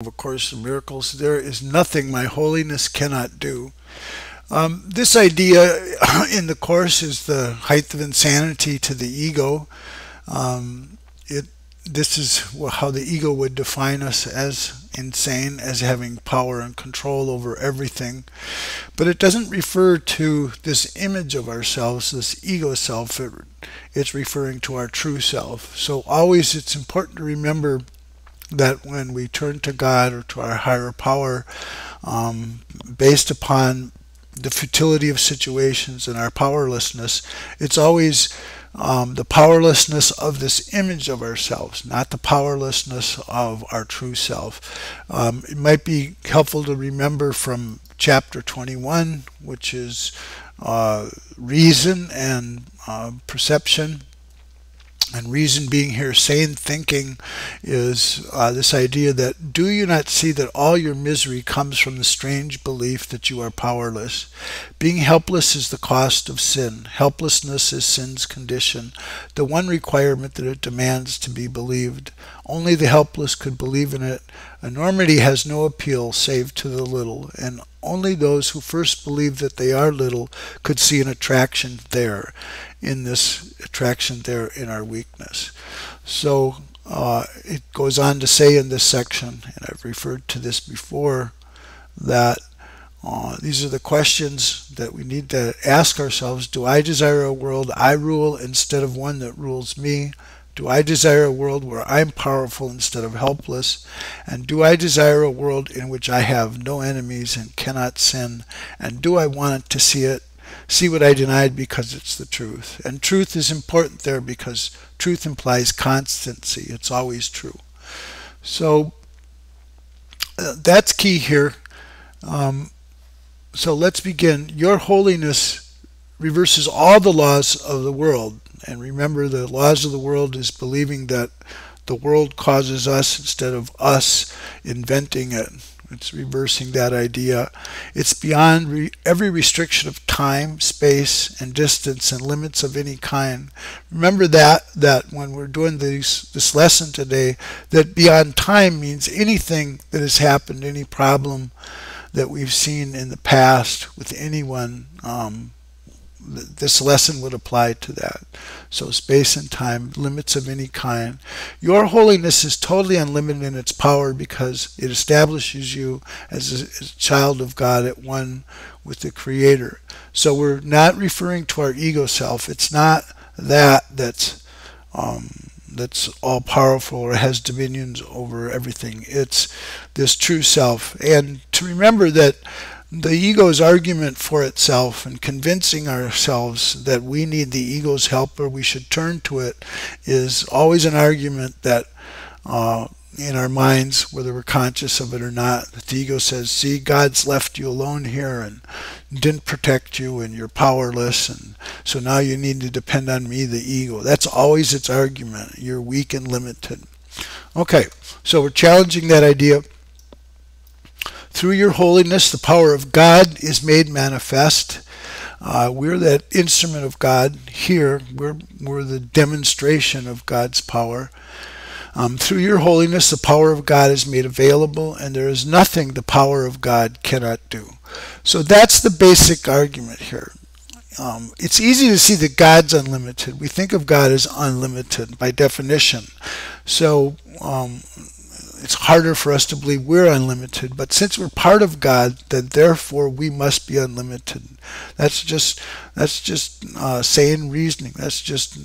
of A Course in Miracles, there is nothing my holiness cannot do. This idea in the Course is the height of insanity to the ego. It This is how the ego would define us, as insane, as having power and control over everything. But it doesn't refer to this image of ourselves, this ego self. It's referring to our true self. So always it's important to remember that when we turn to God or to our higher power, based upon the futility of situations and our powerlessness, it's always the powerlessness of this image of ourselves, not the powerlessness of our true self. It might be helpful to remember from chapter 21, which is reason and perception. And reason being here, sane thinking, is this idea that, do you not see that all your misery comes from the strange belief that you are powerless? Being helpless is the cost of sin. Helplessness is sin's condition, the one requirement that it demands to be believed. Only the helpless could believe in it. Enormity has no appeal save to the little, and only those who first believe that they are little could see an attraction there, in this attraction there in our weakness. So it goes on to say in this section, and I've referred to this before, that these are the questions that we need to ask ourselves. Do I desire a world I rule instead of one that rules me? Do I desire a world where I'm powerful instead of helpless? And do I desire a world in which I have no enemies and cannot sin? And do I want to see what I denied because it's the truth? And truth is important there because truth implies constancy. It's always true. So that's key here. So let's begin. Your holiness reverses all the laws of the world. And remember, the laws of the world is believing that the world causes us instead of us inventing it. It's reversing that idea. It's beyond every restriction of time, space, and distance and limits of any kind. Remember that when we're doing this lesson today, that beyond time means anything that has happened, any problem that we've seen in the past with anyone. This lesson would apply to that. So space and time, limits of any kind. Your holiness is totally unlimited in its power because it establishes you as a child of God at one with the Creator. So we're not referring to our ego self. It's not that's all powerful or has dominions over everything. It's this true self. And to remember that the ego's argument for itself and convincing ourselves that we need the ego's help or we should turn to it is always an argument that in our minds, whether we're conscious of it or not, the ego says, see, God's left you alone here and didn't protect you and you're powerless, and so now you need to depend on me, the ego. That's always its argument. You're weak and limited. Okay, so we're challenging that idea. Through your holiness, the power of God is made manifest. We're that instrument of God here. We're the demonstration of God's power. Through your holiness, the power of God is made available, and there is nothing the power of God cannot do. So that's the basic argument here. It's easy to see that God's unlimited. We think of God as unlimited by definition. So it's harder for us to believe we're unlimited, but since we're part of God, then therefore we must be unlimited. That's just sane reasoning. That's just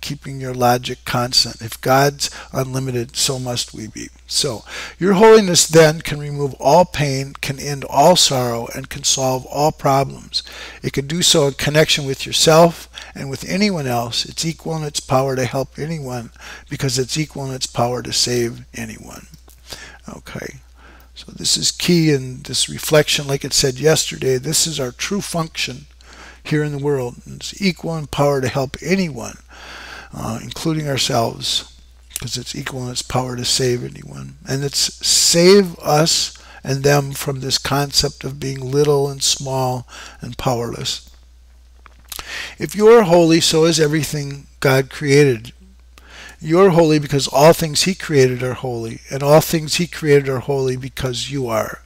keeping your logic constant. If God's unlimited, so must we be. So your holiness then can remove all pain, can end all sorrow, and can solve all problems. It can do so in connection with yourself and with anyone else. It's equal in its power to help anyone because it's equal in its power to save anyone. Okay, so this is key in this reflection. Like it said yesterday, this is our true function here in the world. It's equal in power to help anyone, including ourselves, because it's equal in its power to save anyone. And it's save us and them from this concept of being little and small and powerless. If you are holy, so is everything God created. You're holy because all things He created are holy, and all things He created are holy because you are.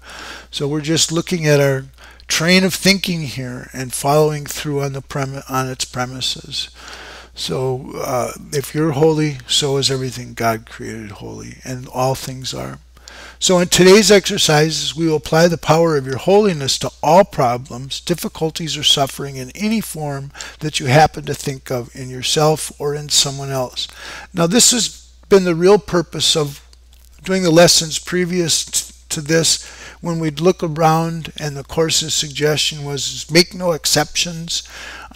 So we're just looking at our train of thinking here and following through on its premises. So if you're holy, so is everything God created holy, and all things are. So in today's exercises, we will apply the power of your holiness to all problems, difficulties, or suffering in any form that you happen to think of in yourself or in someone else. Now, this has been the real purpose of doing the lessons previous to this, when we'd look around and the course's suggestion was make no exceptions,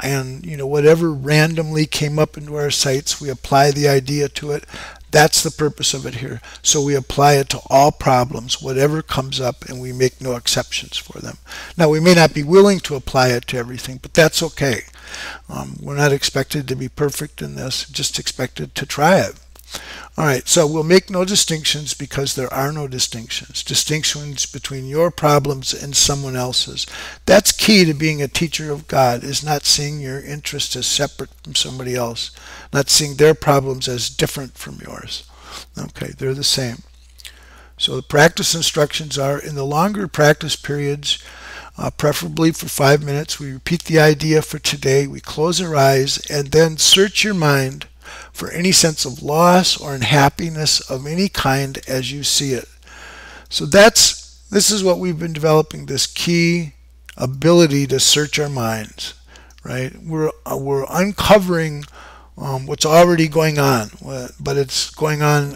and whatever randomly came up into our sights, we apply the idea to it. That's the purpose of it here. So we apply it to all problems, whatever comes up, and we make no exceptions for them. Now, we may not be willing to apply it to everything, but that's okay. We're not expected to be perfect in this, just expected to try it. All right, so we'll make no distinctions because there are no distinctions. Distinctions between your problems and someone else's. That's key to being a teacher of God, is not seeing your interest as separate from somebody else, not seeing their problems as different from yours. Okay, they're the same. So the practice instructions are, in the longer practice periods, preferably for 5 minutes, we repeat the idea for today, we close our eyes, and then search your mind for any sense of loss or unhappiness of any kind as you see it. So this is what we've been developing, this key ability to search our minds, right? We're uncovering what's already going on, but it's going on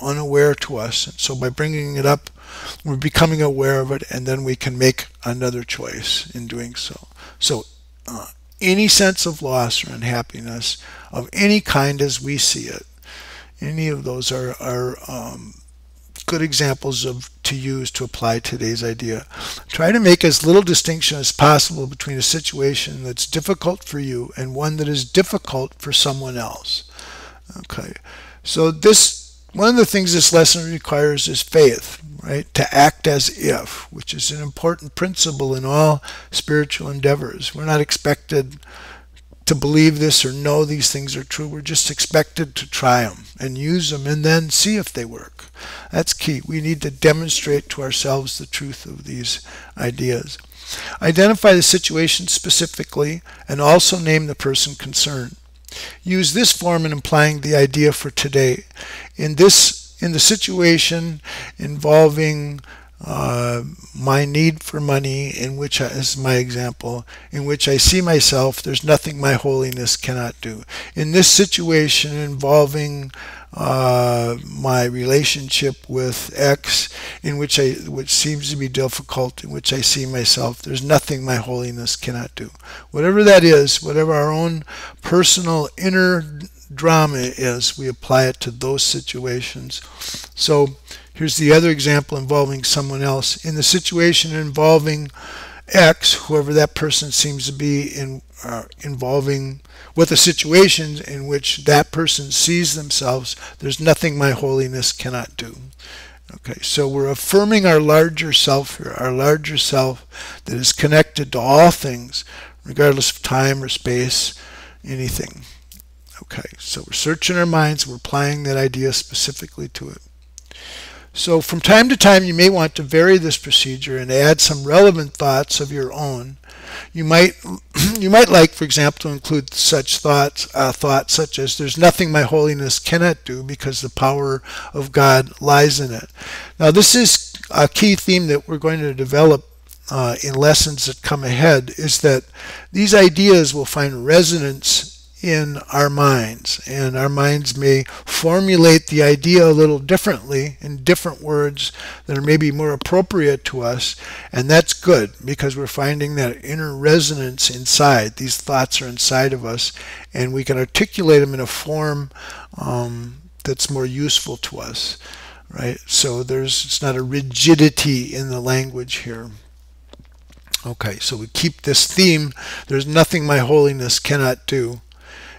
unaware to us. And so by bringing it up, we're becoming aware of it, and then we can make another choice in doing so. So any sense of loss or unhappiness of any kind as we see it, any of those are good examples to use to apply today's idea. Try to make as little distinction as possible between a situation that's difficult for you and one that is difficult for someone else. Okay, so one of the things this lesson requires is faith, right? To act as if, which is an important principle in all spiritual endeavors. We're not expected to believe this or know these things are true. We're just expected to try them and use them and then see if they work. That's key. We need to demonstrate to ourselves the truth of these ideas. Identify the situation specifically and also name the person concerned. Use this form in applying the idea for today. In the situation involving my need for money, in which, as my example, in which I see myself, there's nothing my holiness cannot do. In this situation involving my relationship with X, which seems to be difficult, in which I see myself, there's nothing my holiness cannot do. Whatever that is, whatever our own personal inner drama is, we apply it to those situations. So here's the other example involving someone else. In the situation involving X, whoever that person seems to be, involving with a situation in which that person sees themselves, there's nothing my holiness cannot do. Okay, so we're affirming our larger self here, our larger self that is connected to all things, regardless of time or space, anything. Okay, so we're searching our minds, we're applying that idea specifically to it. So from time to time, you may want to vary this procedure and add some relevant thoughts of your own. You might like, for example, to include such thoughts such as, there's nothing my holiness cannot do because the power of God lies in it. Now, this is a key theme that we're going to develop in lessons that come ahead, is that these ideas will find resonance in our minds, and our minds may formulate the idea a little differently in different words that are maybe more appropriate to us, and that's good because we're finding that inner resonance inside. These thoughts are inside of us, and we can articulate them in a form that's more useful to us, right? So it's not a rigidity in the language here. Okay, so we keep this theme, there's nothing my holiness cannot do.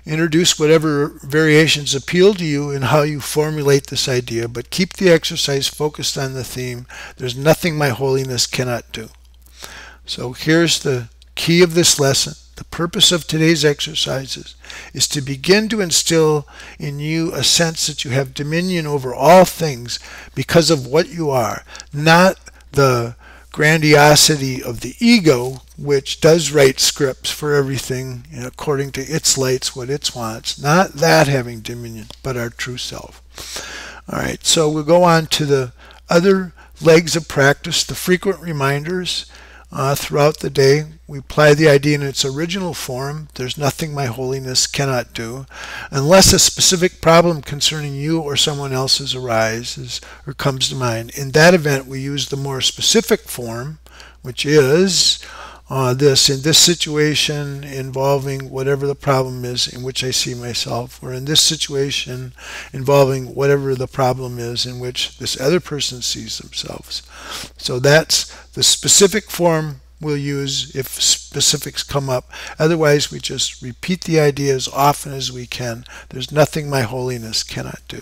Introduce whatever variations appeal to you in how you formulate this idea, but keep the exercise focused on the theme, there's nothing my holiness cannot do. So here's the key of this lesson. The purpose of today's exercises is to begin to instill in you a sense that you have dominion over all things because of what you are, not the grandiosity of the ego, which does write scripts for everything according to its lights, what it wants. Not that having dominion, but our true self. All right, so we'll go on to the other legs of practice, the frequent reminders. Throughout the day, we apply the idea in its original form. There's nothing my holiness cannot do, unless a specific problem concerning you or someone else's arises or comes to mind. In that event, we use the more specific form, which is in this situation involving whatever the problem is in which I see myself, or in this situation involving whatever the problem is in which this other person sees themselves. So that's the specific form we'll use if specifics come up. Otherwise, we just repeat the idea as often as we can. There's nothing my holiness cannot do.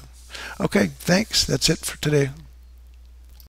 Okay, thanks. That's it for today.